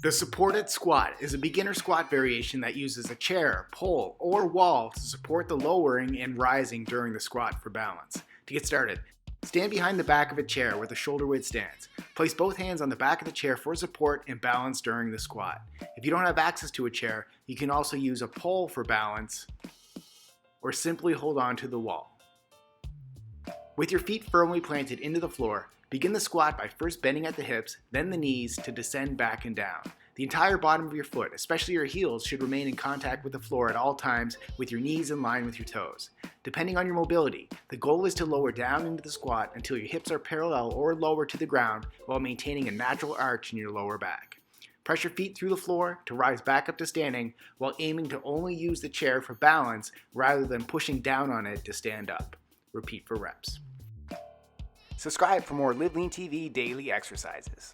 The supported squat is a beginner squat variation that uses a chair, pole, or wall to support the lowering and rising during the squat for balance. To get started, stand behind the back of a chair with a shoulder width stance. Place both hands on the back of the chair for support and balance during the squat. If you don't have access to a chair, you can also use a pole for balance or simply hold on to the wall. With your feet firmly planted into the floor, begin the squat by first bending at the hips, then the knees to descend back and down. The entire bottom of your foot, especially your heels, should remain in contact with the floor at all times with your knees in line with your toes. Depending on your mobility, the goal is to lower down into the squat until your hips are parallel or lower to the ground while maintaining a natural arch in your lower back. Press your feet through the floor to rise back up to standing while aiming to only use the chair for balance rather than pushing down on it to stand up. Repeat for reps. Subscribe for more Live Lean TV daily exercises.